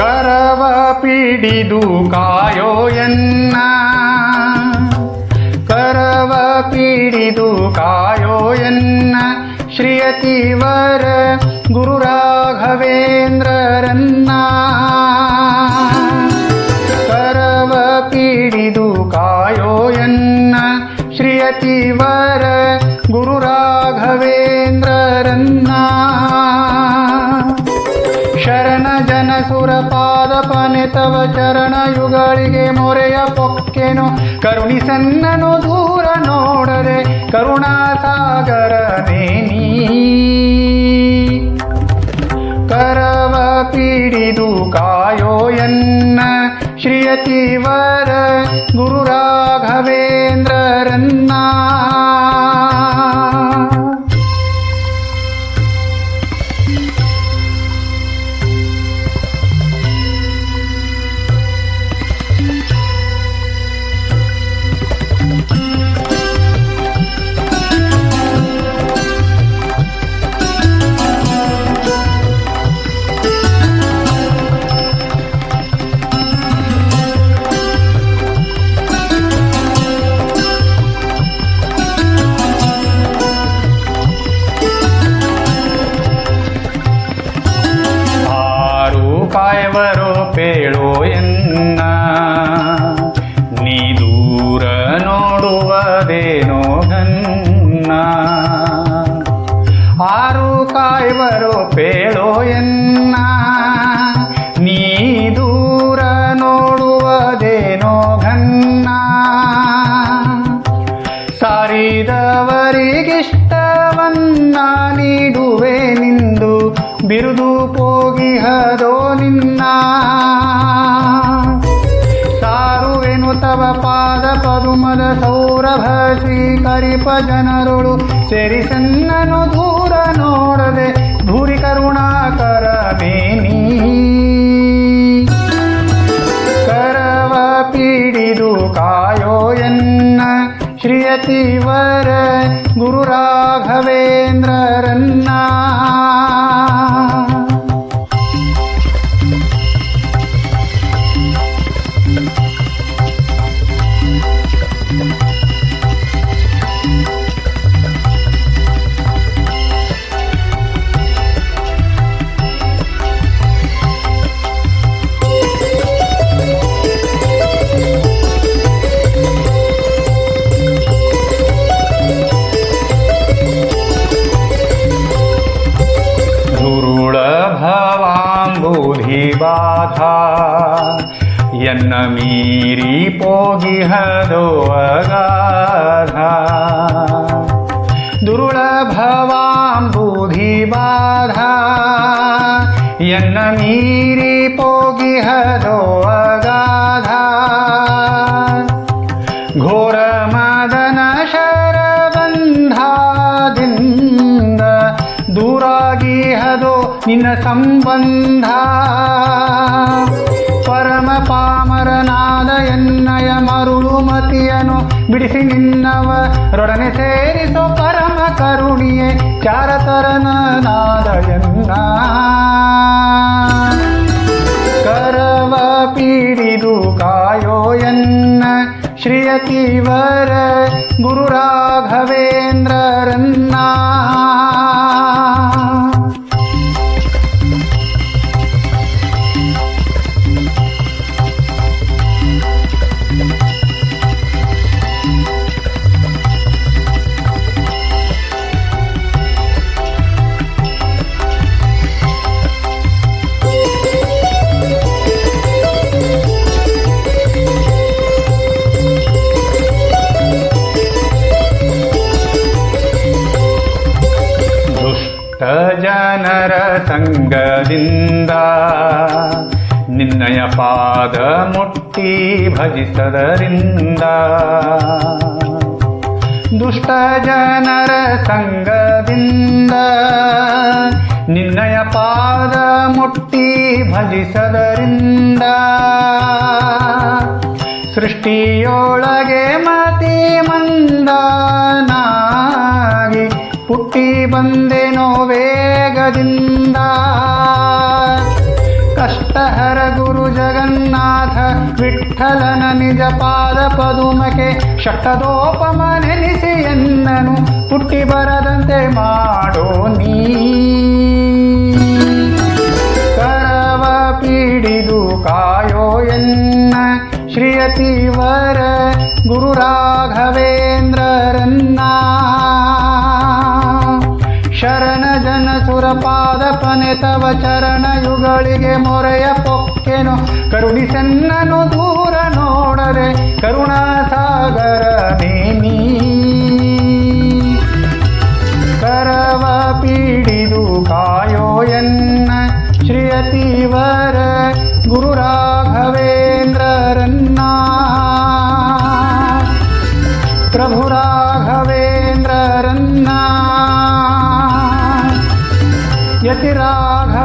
ಕರವ ಪಿಡಿದು ಕಾಯೋ ಎನ್ನ, ಕರವ ಪಿಡಿದು ಕಾಯೋ ಎನ್ನ ಶ್ರೀಯತಿವರ ಗುರು ರಾಘವೇಂದ್ರರನ್ನ. ಕರವ ಪಿಡಿದು ಕಾಯೋ ಎನ್ನ ಶ್ರೀಯತಿವರ ಗುರು ರಾಘವೇಂದ್ರರನ್ನ. ಶರಣ ಜನ ಸುರಪಾದಪನೆ ತವ ಚರಣಯುಗಳಿಗೆ ಮೊರೆಯ ಪೊಕ್ಕೆನು ಕರುಣಿಸನ್ನನು ದೂರ ನೋಡದೆ ಕರುಣಾಸಾಗರನೇ ನೀ. ಕರವ ಪಿಡಿದು ಕಾಯೋ ಎನ್ನ ಶ್ರೀಯತಿವರ ಗುರು ರಾಘವೇಂದ್ರರನ್ನ. ಕಾಯವರೋ ಪೇಳೋ ಎನ್ನ, ನೀ ದೂರ ನೋಡುವುದೇನೋ ಗನ್ನ. ಆರು ಕಾಯವರೋ ಪೇಳೋ ಎನ್ನ, ನೀ ದೂರ ನೋಡುವುದೇನೋ ಗನ್ನ. ಸಾರಿದವರಿಗಿಷ್ಟವನ್ನ ನೀಡುವೆ ನಿಂದು ಬಿರುದು ಪೋಗಿಹದೋ ನಿನ್ನ. ಸಾರುವೆನು ತವ ಪಾದ ಪದುಮದ ಸೌರಭ ಸ್ವೀಕರಿಪ ಜನರುಳು ಸೇರಿಸನ್ನನು ದೂರ ನೋಡದೆ ಧೂರಿ ಕರುಣಾಕರನೇ ನೀ. ಕರವ ಪಿಡಿದು ಕಾಯೋ ಎನ್ನ ಶ್ರೀಯತಿವರ ಗುರು ರಾಘವೇಂದ್ರರನ್ನ. ಬಾಧಾ ಎನ್ನ ಮೀರಿ ಪೋಗಿಹದೋ ಅಗಾಧ. ದುರ್ಲಭವಾಂಬುಧಿ ಬಾಧಾ ಎನ್ನ ಮೀರಿ ಪೋಗಿಹದೋ ಅಗಾಧ. ಘೋರ ಮದನ ಶರಬಂಧದಿಂದ ದೂರಾಗಿಹದೋ ನಿನ್ನ ಸಂಬಂಧ. ಪರಮ ಪಾಮರನಾದ ಎನ್ನಯ ಮರುಳು ಮತಿಯನು ಬಿಡಿಸಿ ನಿನ್ನವರೊಡನೆ ಸೇರಿಸೋ ಪರಮ ಕರುಣಿಯೇ ಚಾರತರನಾದ ಎನ್ನ. ಕರವ ಪಿಡಿದು ಕಾಯೋ ಎನ್ನ ಶ್ರೀಯತಿವರ ಗುರು ರಾಘವೇಂದ್ರರನ್ನ. ಜನರ ಸಂಗದಿಂದ ನಿನ್ನ ನಿನ್ನಯ ಪಾದ ಮುಟ್ಟಿ ಭಜಿಸದರಿಂದ ದುಷ್ಟ ಜನರ ಸಂಗದಿಂದ ನಿನ್ನಯ ಪಾದ ಮುಟ್ಟಿ ಭಜಿಸದರಿಂದ ಸೃಷ್ಟಿಯೊಳಗೆ ಮತಿ ಮಂದನಾಗಿ ಹುಟ್ಟಿ ಬಂದೆನೋ ವೇಗದಿಂದ ಕಷ್ಟಹರ ಗುರು ಜಗನ್ನಾಥ ವಿಠ್ಠಲನ ನಿಜ ಪಾದ ಪದುಮಕ್ಕೆ ಷಟ್ಟದೋಪಮ ನೆನೆಸಿ ಎನ್ನನು ಹುಟ್ಟಿ ಬರದಂತೆ ಮಾಡೋ ನೀ ಕರವ ಪಿಡಿದು ಕಾಯೋ ಎನ್ನ ಶ್ರೀಯತಿವರ ಗುರು ರಾಘವೇಂದ್ರರನ್ನ ಶರಣ ಜನ ಸುರಪಾದ ಪನೆ ತವ ಚರಣ ಯುಗಳಿಗೆ ಮೊರೆಯ ಪೊಕ್ಕೆನು ಕರುಣಿಸನ್ನನು ದೂರ ನೋಡರೆ ಕರುಣಾಸಾಗರ ನೀ ಕರವ ಪಿಡಿದು ಕಾಯೋ ಎನ್ನ ಶ್ರೀಯತಿವರ ಗುರು ರಾಘವೇಂದ್ರರನ್ನ ಪ್ರಭು ರಾಘವೇಂದ್ರರನ್ನ ಯತಿ ರಾಘವೇಂದ್ರರನ್ನ